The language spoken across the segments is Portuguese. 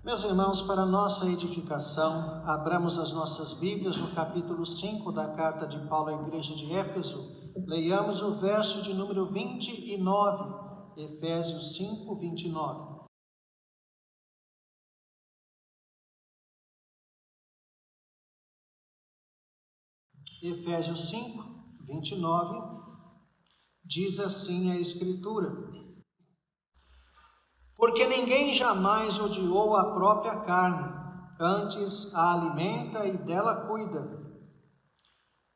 Meus irmãos, para nossa edificação, abramos as nossas Bíblias no capítulo 5 da carta de Paulo à igreja de Éfeso. Leiamos o verso de número 29, Efésios 5, 29. Efésios 5, 29, diz assim a Escritura: Porque ninguém jamais odiou a própria carne, antes a alimenta e dela cuida,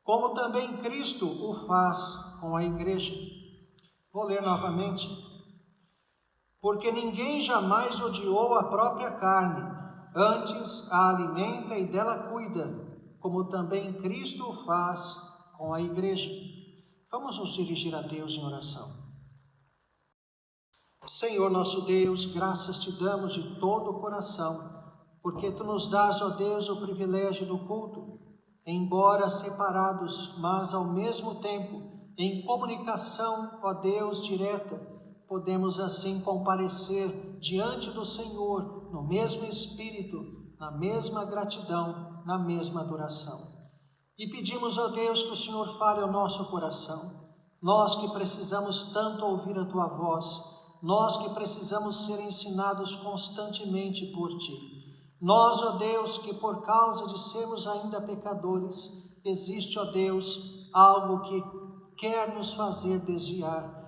como também Cristo o faz com a igreja. Vou ler novamente. Porque ninguém jamais odiou a própria carne, antes a alimenta e dela cuida, como também Cristo o faz com a igreja. Vamos nos dirigir a Deus em oração. Senhor nosso Deus, graças te damos de todo o coração, porque tu nos dás, ó Deus, o privilégio do culto, embora separados, mas ao mesmo tempo em comunicação, ó Deus, direta, podemos assim comparecer diante do Senhor no mesmo espírito, na mesma gratidão, na mesma adoração. E pedimos, ó Deus, que o Senhor fale ao nosso coração, nós que precisamos tanto ouvir a tua voz, nós que precisamos ser ensinados constantemente por ti. Nós, ó Deus, que por causa de sermos ainda pecadores, existe, ó Deus, algo que quer nos fazer desviar.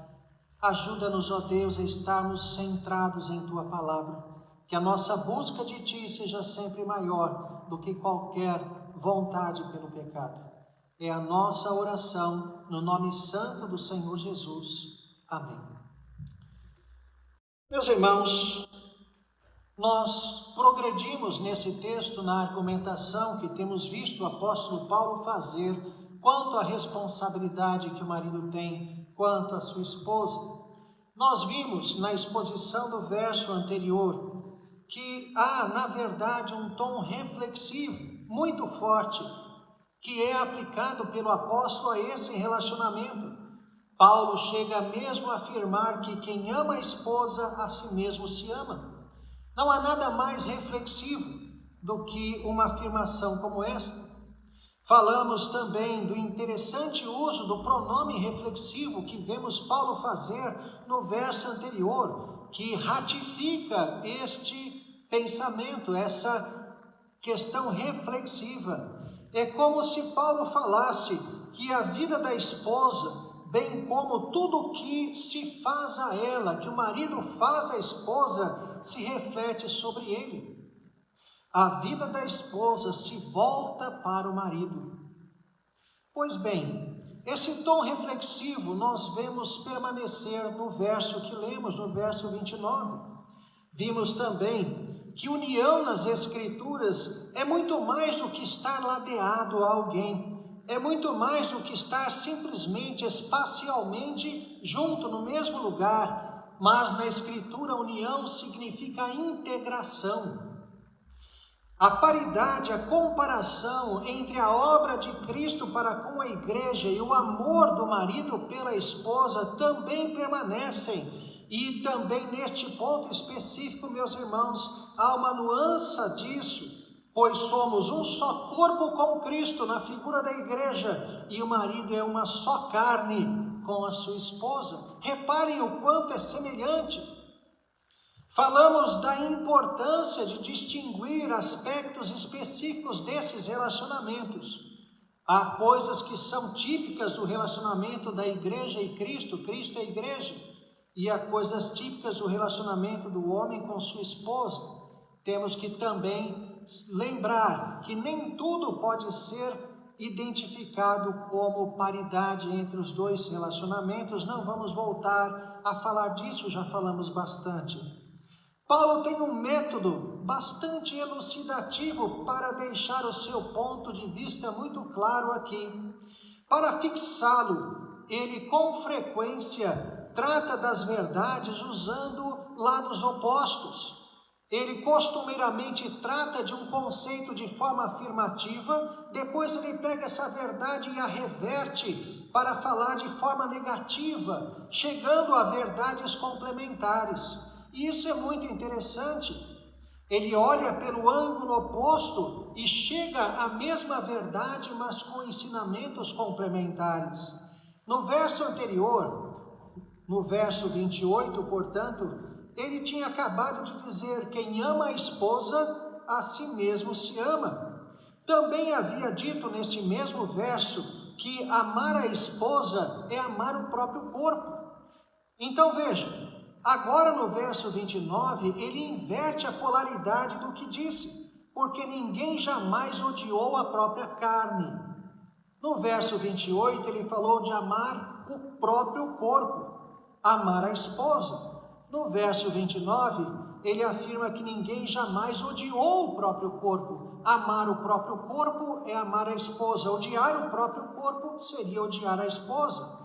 Ajuda-nos, ó Deus, a estarmos centrados em tua palavra, que a nossa busca de ti seja sempre maior do que qualquer vontade pelo pecado. É a nossa oração no nome santo do Senhor Jesus. Amém. Meus irmãos, nós progredimos nesse texto na argumentação que temos visto o apóstolo Paulo fazer quanto à responsabilidade que o marido tem quanto à sua esposa. Nós vimos na exposição do verso anterior que há, na verdade, um tom reflexivo muito forte que é aplicado pelo apóstolo a esse relacionamento. Paulo chega mesmo a afirmar que quem ama a esposa, a si mesmo se ama. Não há nada mais reflexivo do que uma afirmação como esta. Falamos também do interessante uso do pronome reflexivo que vemos Paulo fazer no verso anterior, que ratifica este pensamento, essa questão reflexiva. É como se Paulo falasse que a vida da esposa, bem como tudo o que se faz a ela, que o marido faz à esposa, se reflete sobre ele. A vida da esposa se volta para o marido. Pois bem, esse tom reflexivo nós vemos permanecer no verso que lemos, no verso 29. Vimos também que união nas Escrituras é muito mais do que estar ladeado a alguém. É muito mais do que estar simplesmente, espacialmente junto no mesmo lugar, mas na Escritura união significa integração. A paridade, a comparação entre a obra de Cristo para com a igreja e o amor do marido pela esposa também permanecem. E também neste ponto específico, meus irmãos, há uma nuance disso. Pois somos um só corpo com Cristo na figura da igreja, e o marido é uma só carne com a sua esposa. Reparem o quanto é semelhante. Falamos da importância de distinguir aspectos específicos desses relacionamentos. Há coisas que são típicas do relacionamento da igreja e Cristo, Cristo é a igreja, e há coisas típicas do relacionamento do homem com sua esposa. Temos que também lembrar que nem tudo pode ser identificado como paridade entre os dois relacionamentos. Não vamos voltar a falar disso, já falamos bastante. Paulo tem um método bastante elucidativo para deixar o seu ponto de vista muito claro aqui. Para fixá-lo, ele com frequência trata das verdades usando lados opostos. Ele costumeiramente trata de um conceito de forma afirmativa, depois ele pega essa verdade e a reverte para falar de forma negativa, chegando a verdades complementares. E isso é muito interessante. Ele olha pelo ângulo oposto e chega à mesma verdade, mas com ensinamentos complementares. No verso anterior, no verso 28, portanto, ele tinha acabado de dizer: quem ama a esposa, a si mesmo se ama. Também havia dito neste mesmo verso que amar a esposa é amar o próprio corpo. Então veja, agora no verso 29, ele inverte a polaridade do que disse, porque ninguém jamais odiou a própria carne. No verso 28, ele falou de amar o próprio corpo, amar a esposa. No verso 29, ele afirma que ninguém jamais odiou o próprio corpo. Amar o próprio corpo é amar a esposa. Odiar o próprio corpo seria odiar a esposa.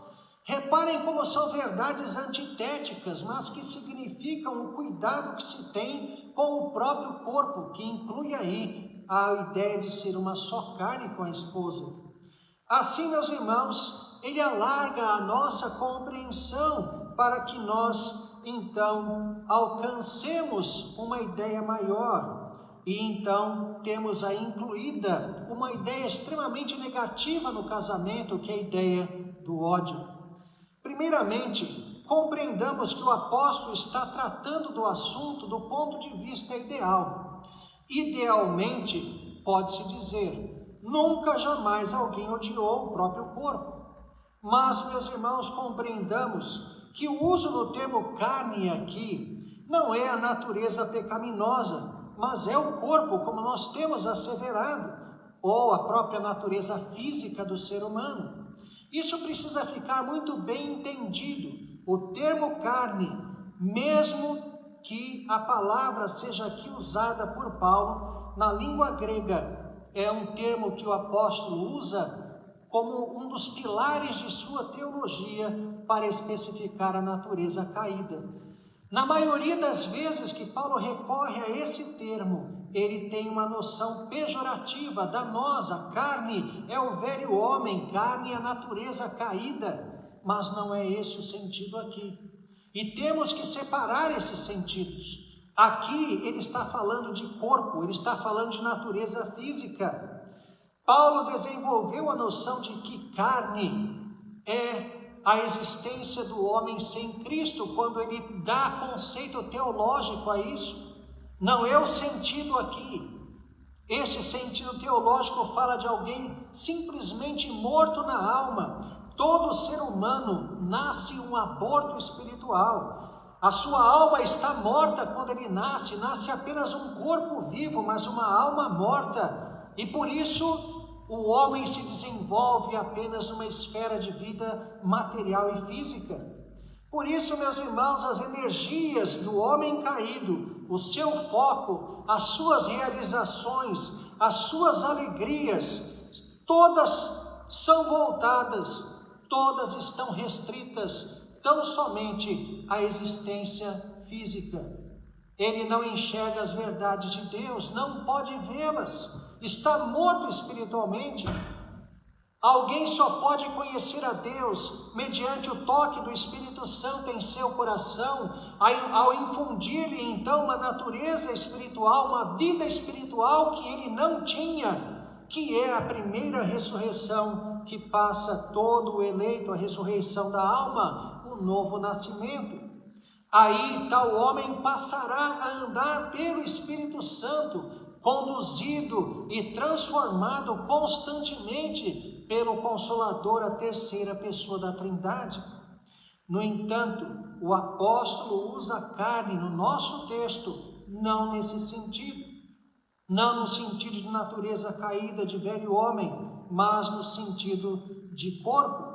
Reparem como são verdades antitéticas, mas que significam o cuidado que se tem com o próprio corpo, que inclui aí a ideia de ser uma só carne com a esposa. Assim, meus irmãos, ele alarga a nossa compreensão para que nós, então, alcancemos uma ideia maior. E então temos aí incluída uma ideia extremamente negativa no casamento, que é a ideia do ódio. Primeiramente, compreendamos que o apóstolo está tratando do assunto do ponto de vista ideal. Idealmente, pode-se dizer, nunca jamais alguém odiou o próprio corpo. Mas, meus irmãos, compreendamos que o uso do termo carne aqui não é a natureza pecaminosa, mas é o corpo, como nós temos asseverado, ou a própria natureza física do ser humano. Isso precisa ficar muito bem entendido. O termo carne, mesmo que a palavra seja aqui usada por Paulo, na língua grega, é um termo que o apóstolo usa como um dos pilares de sua teologia para especificar a natureza caída. Na maioria das vezes que Paulo recorre a esse termo, ele tem uma noção pejorativa, danosa. Carne é o velho homem, carne é a natureza caída, mas não é esse o sentido aqui. E temos que separar esses sentidos. Aqui ele está falando de corpo, ele está falando de natureza física. Paulo desenvolveu a noção de que carne é a existência do homem sem Cristo, quando ele dá conceito teológico a isso. Não é o sentido aqui. Esse sentido teológico fala de alguém simplesmente morto na alma. Todo ser humano nasce um aborto espiritual. A sua alma está morta quando ele nasce apenas um corpo vivo, mas uma alma morta. E por isso o homem se desenvolve apenas numa esfera de vida material e física. Por isso, meus irmãos, as energias do homem caído, o seu foco, as suas realizações, as suas alegrias, todas são voltadas, todas estão restritas tão somente à existência física. Ele não enxerga as verdades de Deus, não pode vê-las. Está morto espiritualmente. Alguém só pode conhecer a Deus mediante o toque do Espírito Santo em seu coração, ao infundir-lhe então uma natureza espiritual, uma vida espiritual que ele não tinha, que é a primeira ressurreição que passa todo o eleito, a ressurreição da alma, o novo nascimento. Aí tal homem passará a andar pelo Espírito Santo, conduzido e transformado constantemente pelo Consolador, a terceira pessoa da Trindade. No entanto, o apóstolo usa a carne no nosso texto, não nesse sentido, não no sentido de natureza caída de velho homem, mas no sentido de corpo.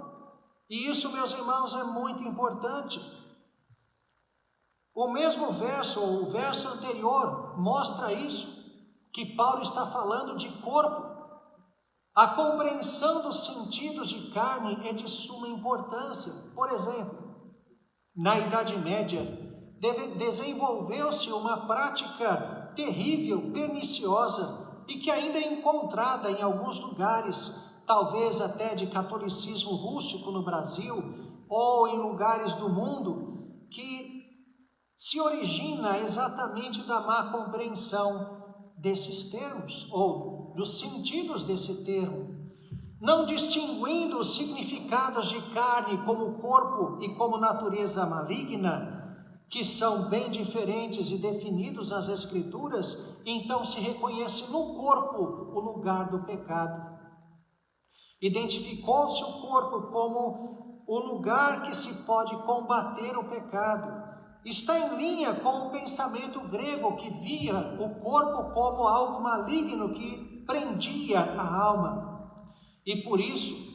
E isso, meus irmãos, é muito importante. O mesmo verso, ou o verso anterior, mostra isso, que Paulo está falando de corpo. A compreensão dos sentidos de carne é de suma importância. Por exemplo, na Idade Média, desenvolveu-se uma prática terrível, perniciosa, e que ainda é encontrada em alguns lugares, talvez até de catolicismo rústico no Brasil, ou em lugares do mundo, que se origina exatamente da má compreensão desses termos, ou dos sentidos desse termo, não distinguindo os significados de carne como corpo e como natureza maligna, que são bem diferentes e definidos nas Escrituras, então se reconhece no corpo o lugar do pecado. Identificou-se o corpo como o lugar que se pode combater o pecado. Está em linha com o pensamento grego que via o corpo como algo maligno que prendia a alma. E por isso,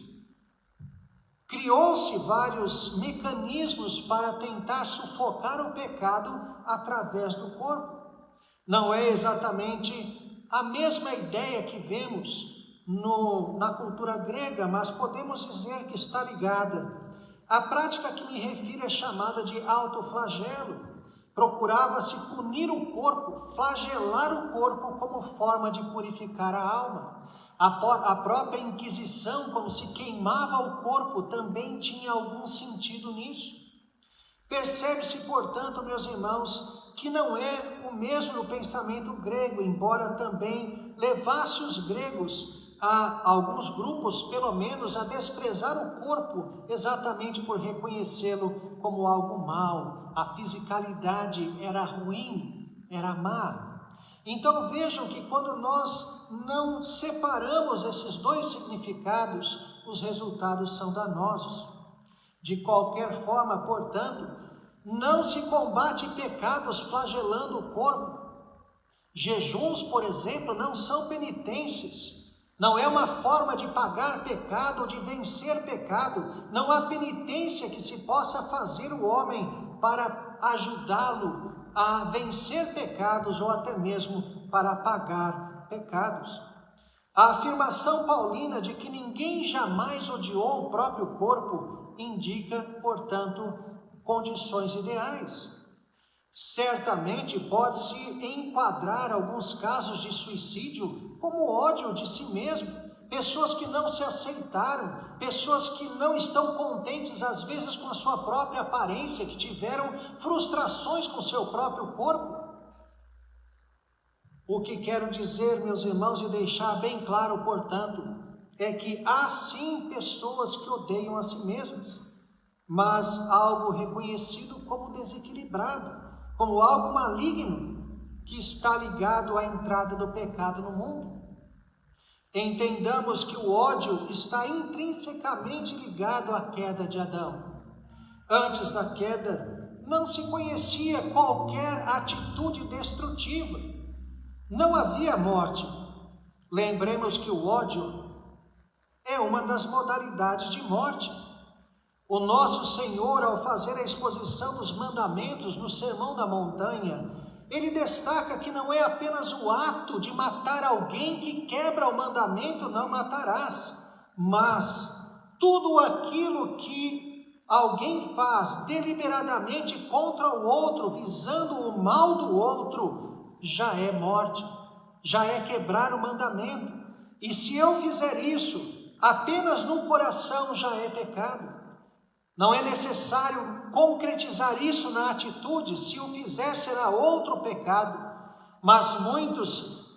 criou-se vários mecanismos para tentar sufocar o pecado através do corpo. Não é exatamente a mesma ideia que vemos na cultura grega, mas podemos dizer que está ligada. A prática que me refiro é chamada de autoflagelo. Procurava-se punir o corpo, flagelar o corpo como forma de purificar a alma. A própria Inquisição, quando se queimava o corpo, também tinha algum sentido nisso. Percebe-se, portanto, meus irmãos, que não é o mesmo no pensamento grego, embora também levasse os gregos, a alguns grupos, pelo menos, a desprezar o corpo, exatamente por reconhecê-lo como algo mau. A fisicalidade era ruim, era má. Então vejam que quando nós não separamos esses dois significados, os resultados são danosos. De qualquer forma, portanto, não se combate pecados flagelando o corpo. Jejuns, por exemplo, não são penitências. Não é uma forma de pagar pecado ou de vencer pecado. Não há penitência que se possa fazer o homem para ajudá-lo a vencer pecados ou até mesmo para pagar pecados. A afirmação paulina de que ninguém jamais odiou o próprio corpo indica, portanto, condições ideais. Certamente pode-se enquadrar alguns casos de suicídio como ódio de si mesmo, pessoas que não se aceitaram, pessoas que não estão contentes às vezes com a sua própria aparência, que tiveram frustrações com o seu próprio corpo. O que quero dizer, meus irmãos, e deixar bem claro, portanto, é que há sim pessoas que odeiam a si mesmas, mas algo reconhecido como desequilibrado, como algo maligno que está ligado à entrada do pecado no mundo. Entendamos que o ódio está intrinsecamente ligado à queda de Adão. Antes da queda, não se conhecia qualquer atitude destrutiva. Não havia morte. Lembremos que o ódio é uma das modalidades de morte. O nosso Senhor, ao fazer a exposição dos mandamentos no Sermão da Montanha, ele destaca que não é apenas o ato de matar alguém que quebra o mandamento, não matarás, mas tudo aquilo que alguém faz deliberadamente contra o outro, visando o mal do outro, já é morte, já é quebrar o mandamento. E se eu fizer isso apenas no coração, já é pecado. Não é necessário concretizar isso na atitude, se o fizer será outro pecado, mas muitos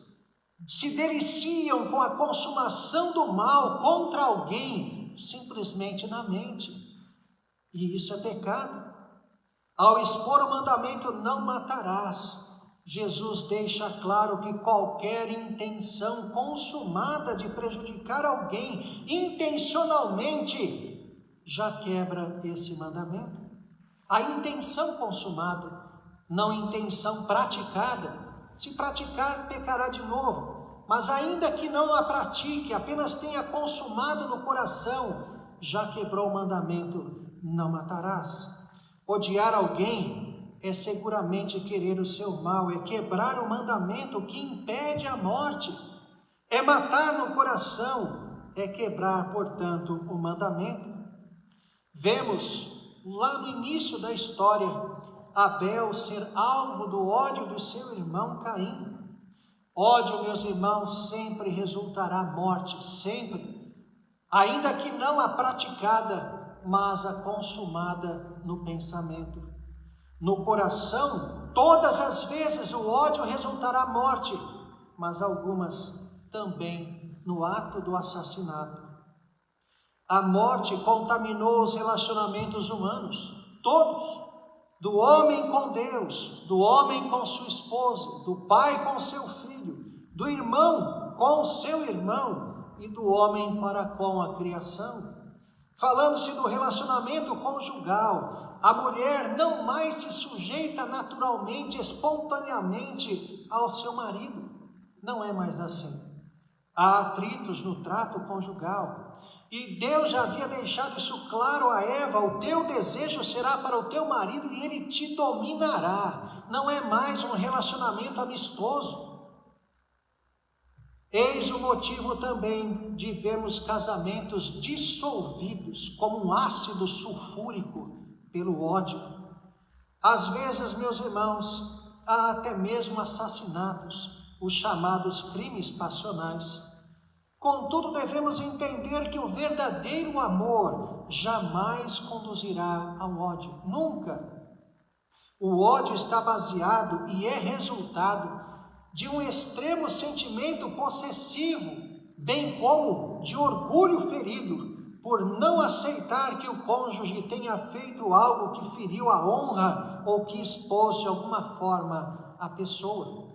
se deliciam com a consumação do mal contra alguém, simplesmente na mente, e isso é pecado. Ao expor o mandamento não matarás, Jesus deixa claro que qualquer intenção consumada de prejudicar alguém intencionalmente já quebra esse mandamento. A intenção consumada, não intenção praticada. Se praticar, pecará de novo. Mas ainda que não a pratique, apenas tenha consumado no coração, já quebrou o mandamento, não matarás. Odiar alguém é seguramente querer o seu mal, é quebrar o mandamento que impede a morte. É matar no coração, é quebrar, portanto, o mandamento. Vemos lá no início da história Abel ser alvo do ódio do seu irmão Caim. Ódio, meus irmãos, sempre resultará morte, sempre, ainda que não a praticada, mas a consumada no pensamento. No coração, todas as vezes o ódio resultará morte, mas algumas também no ato do assassinato. A morte contaminou os relacionamentos humanos, todos, do homem com Deus, do homem com sua esposa, do pai com seu filho, do irmão com seu irmão e do homem para com a criação. Falando-se do relacionamento conjugal, a mulher não mais se sujeita naturalmente, espontaneamente ao seu marido. Não é mais assim. Há atritos no trato conjugal. E Deus já havia deixado isso claro a Eva: o teu desejo será para o teu marido e ele te dominará. Não é mais um relacionamento amistoso. Eis o motivo também de vermos casamentos dissolvidos como um ácido sulfúrico pelo ódio. Às vezes, meus irmãos, há até mesmo assassinatos, os chamados crimes passionais. Contudo, devemos entender que o verdadeiro amor jamais conduzirá ao ódio, nunca. O ódio está baseado e é resultado de um extremo sentimento possessivo, bem como de orgulho ferido, por não aceitar que o cônjuge tenha feito algo que feriu a honra ou que expôs de alguma forma a pessoa.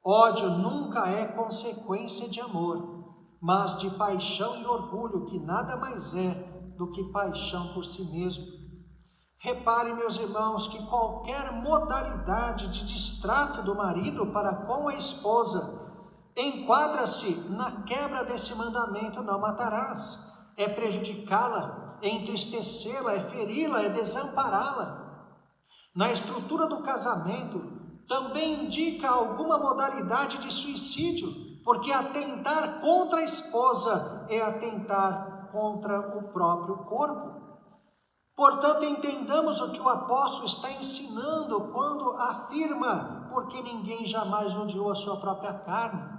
Ódio nunca é consequência de amor, mas de paixão e orgulho, que nada mais é do que paixão por si mesmo. Repare, meus irmãos, que qualquer modalidade de distrato do marido para com a esposa enquadra-se na quebra desse mandamento: não matarás. É prejudicá-la, é entristecê-la, é feri-la, é desampará-la. Na estrutura do casamento, também indica alguma modalidade de suicídio, porque atentar contra a esposa é atentar contra o próprio corpo. Portanto, entendamos o que o apóstolo está ensinando quando afirma: porque ninguém jamais odiou a sua própria carne.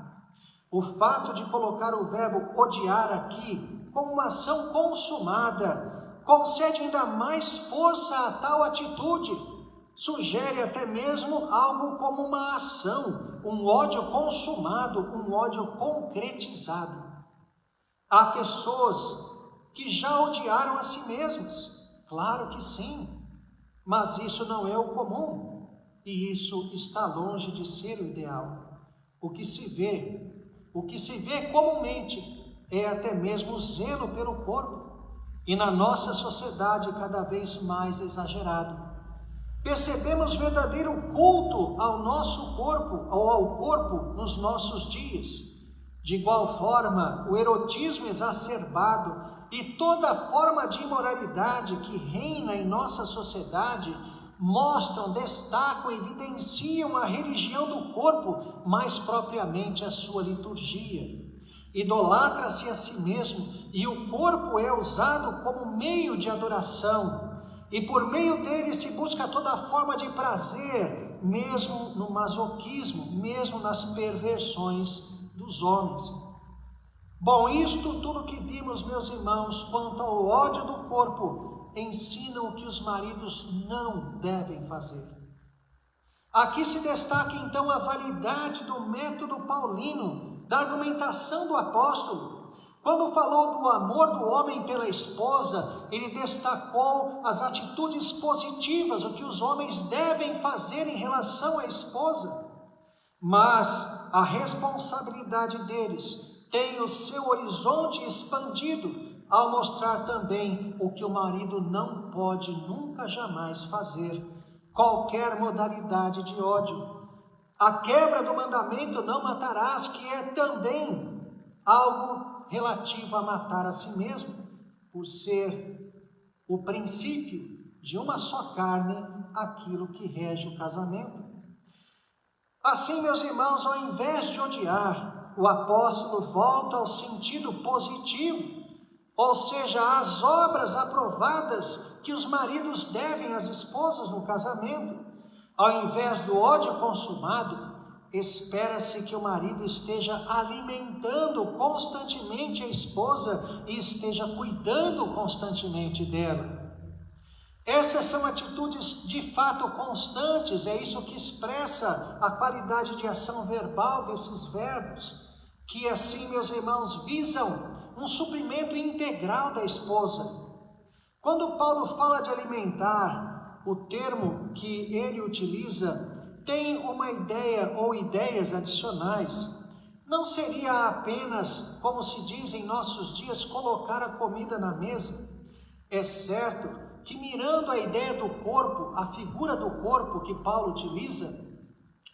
O fato de colocar o verbo odiar aqui como uma ação consumada concede ainda mais força a tal atitude. Sugere até mesmo algo como uma ação, um ódio consumado, um ódio concretizado. Há pessoas que já odiaram a si mesmas, claro que sim, mas isso não é o comum, e isso está longe de ser o ideal. O que se vê comumente é até mesmo o zelo pelo corpo, e na nossa sociedade cada vez mais exagerado. Percebemos verdadeiro culto ao nosso corpo, ou ao corpo nos nossos dias. De igual forma, o erotismo exacerbado e toda forma de imoralidade que reina em nossa sociedade mostram, destacam, evidenciam a religião do corpo, mais propriamente a sua liturgia. Idolatra-se a si mesmo e o corpo é usado como meio de adoração. E por meio dele se busca toda forma de prazer, mesmo no masoquismo, mesmo nas perversões dos homens. Bom, isto tudo que vimos, meus irmãos, quanto ao ódio do corpo, ensina o que os maridos não devem fazer. Aqui se destaca então a validade do método paulino, da argumentação do apóstolo. Quando falou do amor do homem pela esposa, ele destacou as atitudes positivas, o que os homens devem fazer em relação à esposa. Mas a responsabilidade deles tem o seu horizonte expandido ao mostrar também o que o marido não pode nunca jamais fazer, qualquer modalidade de ódio. A quebra do mandamento não matarás, que é também algo relativo a matar a si mesmo, por ser o princípio de uma só carne, aquilo que rege o casamento. Assim, meus irmãos, ao invés de odiar, o apóstolo volta ao sentido positivo, ou seja, às obras aprovadas que os maridos devem às esposas no casamento. Ao invés do ódio consumado, espera-se que o marido esteja alimentando constantemente a esposa e esteja cuidando constantemente dela. Essas são atitudes de fato constantes, é isso que expressa a qualidade de ação verbal desses verbos, que assim, meus irmãos, visam um suprimento integral da esposa. Quando Paulo fala de alimentar, o termo que ele utiliza tem uma ideia ou ideias adicionais. Não seria apenas, como se diz em nossos dias, colocar a comida na mesa. É certo que, mirando a ideia do corpo, a figura do corpo que Paulo utiliza,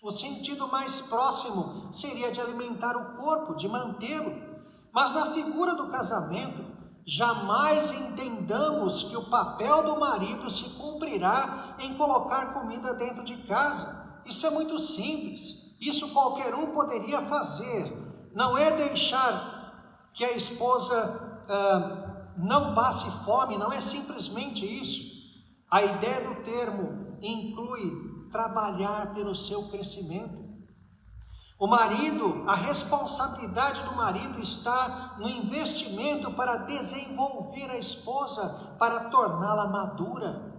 o sentido mais próximo seria de alimentar o corpo, de mantê-lo. Mas na figura do casamento, jamais entendamos que o papel do marido se cumprirá em colocar comida dentro de casa. Isso é muito simples, isso qualquer um poderia fazer. Não é deixar que a esposa não passe fome, não é simplesmente isso. A ideia do termo inclui trabalhar pelo seu crescimento. O marido, a responsabilidade do marido está no investimento para desenvolver a esposa, para torná-la madura.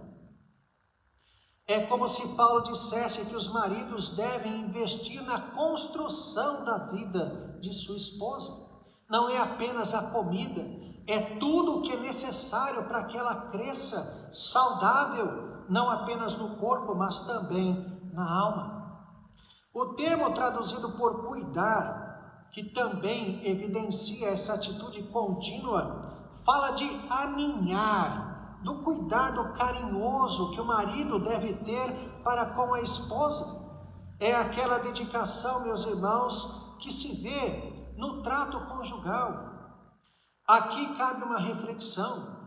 É como se Paulo dissesse que os maridos devem investir na construção da vida de sua esposa. Não é apenas a comida, é tudo o que é necessário para que ela cresça saudável, não apenas no corpo, mas também na alma. O termo traduzido por cuidar, que também evidencia essa atitude contínua, fala de aninhar, do cuidado carinhoso que o marido deve ter para com a esposa. É aquela dedicação, meus irmãos, que se vê no trato conjugal. Aqui cabe uma reflexão.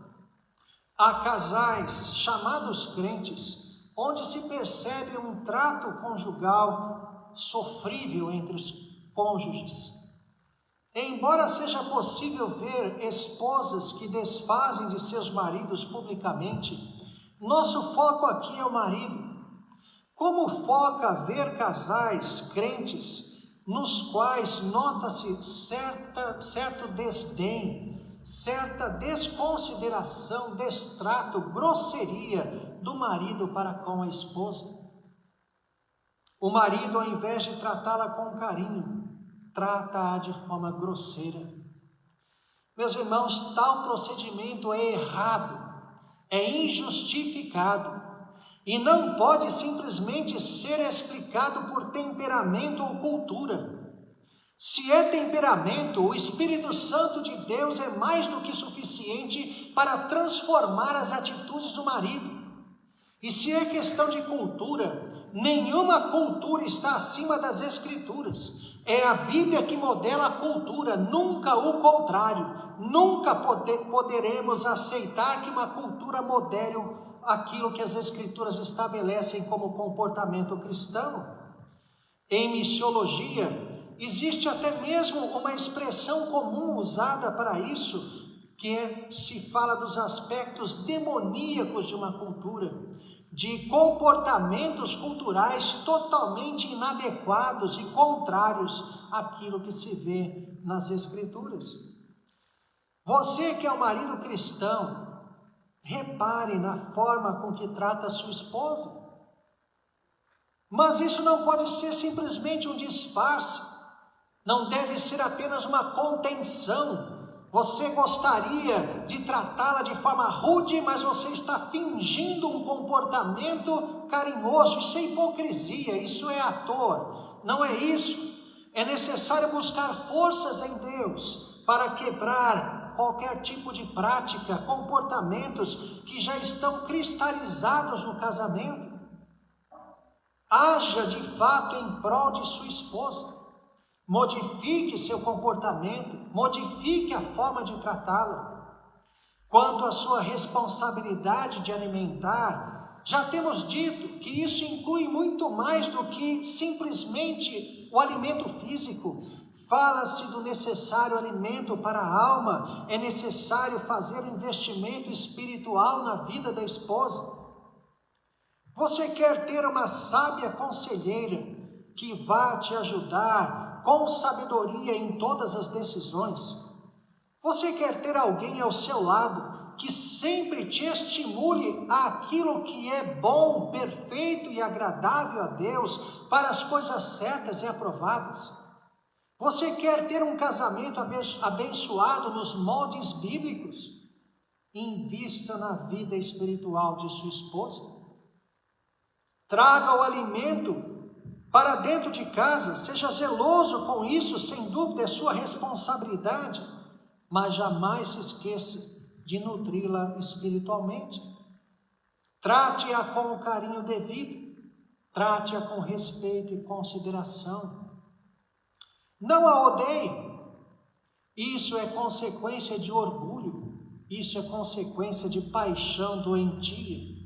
Há casais chamados crentes, onde se percebe um trato conjugal sofrível entre os cônjuges. Embora seja possível ver esposas que desfazem de seus maridos publicamente, nosso foco aqui é o marido. Como foca ver casais crentes nos quais nota-se certo desdém, certa desconsideração, destrato, grosseria do marido para com a esposa. O marido, ao invés de tratá-la com carinho, trata-a de forma grosseira. Meus irmãos, tal procedimento é errado, é injustificado e não pode simplesmente ser explicado por temperamento ou cultura. Se é temperamento, o Espírito Santo de Deus é mais do que suficiente para transformar as atitudes do marido. E se é questão de cultura, nenhuma cultura está acima das Escrituras. É a Bíblia que modela a cultura, nunca o contrário. Nunca poderemos aceitar que uma cultura modele aquilo que as Escrituras estabelecem como comportamento cristão. Em missiologia, existe até mesmo uma expressão comum usada para isso, que se fala dos aspectos demoníacos de uma cultura, de comportamentos culturais totalmente inadequados e contrários àquilo que se vê nas Escrituras. Você que é um marido cristão, repare na forma com que trata a sua esposa. Mas isso não pode ser simplesmente um disfarce, não deve ser apenas uma contenção. Você gostaria de tratá-la de forma rude, mas você está fingindo um comportamento carinhoso. Isso é hipocrisia, isso é ator. Não é isso. É necessário buscar forças em Deus para quebrar qualquer tipo de prática, comportamentos que já estão cristalizados no casamento. Haja de fato em prol de sua esposa. Modifique seu comportamento, modifique a forma de tratá-la. Quanto à sua responsabilidade de alimentar, já temos dito que isso inclui muito mais do que simplesmente o alimento físico. Fala-se do necessário alimento para a alma, é necessário fazer um investimento espiritual na vida da esposa. Você quer ter uma sábia conselheira que vá te ajudar com sabedoria em todas as decisões? Você quer ter alguém ao seu lado que sempre te estimule àquilo que é bom, perfeito e agradável a Deus, para as coisas certas e aprovadas. Você quer ter um casamento abençoado nos moldes bíblicos? Invista na vida espiritual de sua esposa. Traga o alimento para dentro de casa, seja zeloso com isso, sem dúvida é sua responsabilidade, mas jamais se esqueça de nutri-la espiritualmente. Trate-a com o carinho devido, trate-a com respeito e consideração. Não a odeie, isso é consequência de orgulho, isso é consequência de paixão doentia.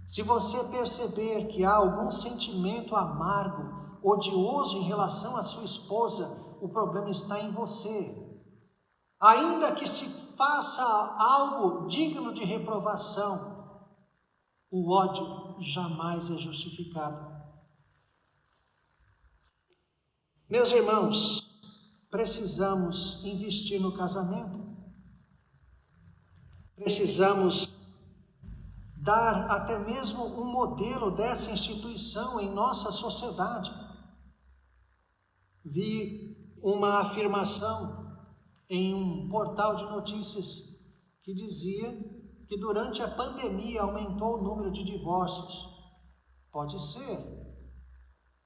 Se você perceber que há algum sentimento amargo, odioso em relação à sua esposa, o problema está em você. Ainda que se faça algo digno de reprovação, o ódio jamais é justificado. Meus irmãos, precisamos investir no casamento. Precisamos dar até mesmo um modelo dessa instituição em nossa sociedade. Vi uma afirmação em um portal de notícias que dizia que durante a pandemia aumentou o número de divórcios. Pode ser,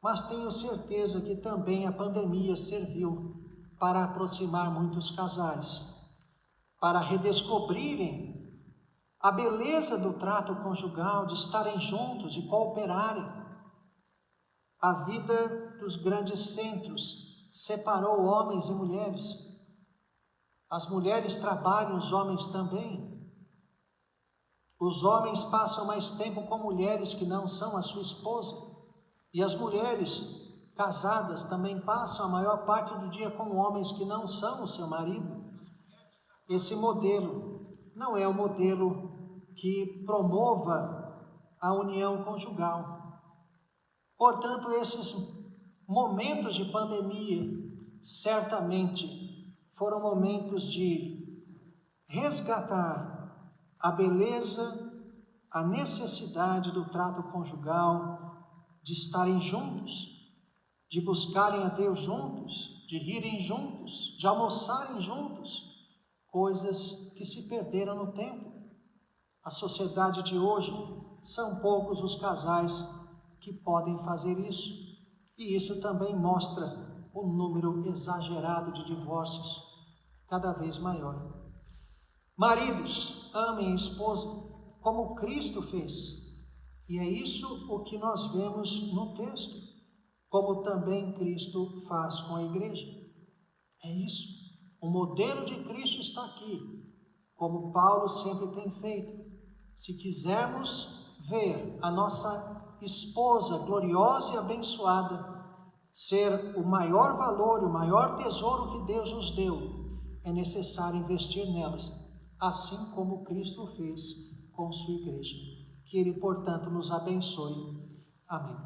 mas tenho certeza que também a pandemia serviu para aproximar muitos casais, para redescobrirem a beleza do trato conjugal, de estarem juntos, de cooperarem. A vida dos grandes centros separou homens e mulheres. As mulheres trabalham, os homens também. Os homens passam mais tempo com mulheres que não são a sua esposa. E as mulheres casadas também passam a maior parte do dia com homens que não são o seu marido. Esse modelo não é o modelo que promova a união conjugal. Portanto, esses momentos de pandemia certamente foram momentos de resgatar a beleza, a necessidade do trato conjugal, de estarem juntos, de buscarem a Deus juntos, de rirem juntos, de almoçarem juntos, coisas que se perderam no tempo. A sociedade de hoje, são poucos os casais que podem fazer isso. E isso também mostra o número exagerado de divórcios, cada vez maior. Maridos, amem a esposa como Cristo fez. E é isso o que nós vemos no texto, como também Cristo faz com a igreja. É isso. O modelo de Cristo está aqui, como Paulo sempre tem feito. Se quisermos ver a nossa esposa gloriosa e abençoada ser o maior valor, o maior tesouro que Deus nos deu, é necessário investir nelas, assim como Cristo fez com sua igreja. Que Ele, portanto, nos abençoe. Amém.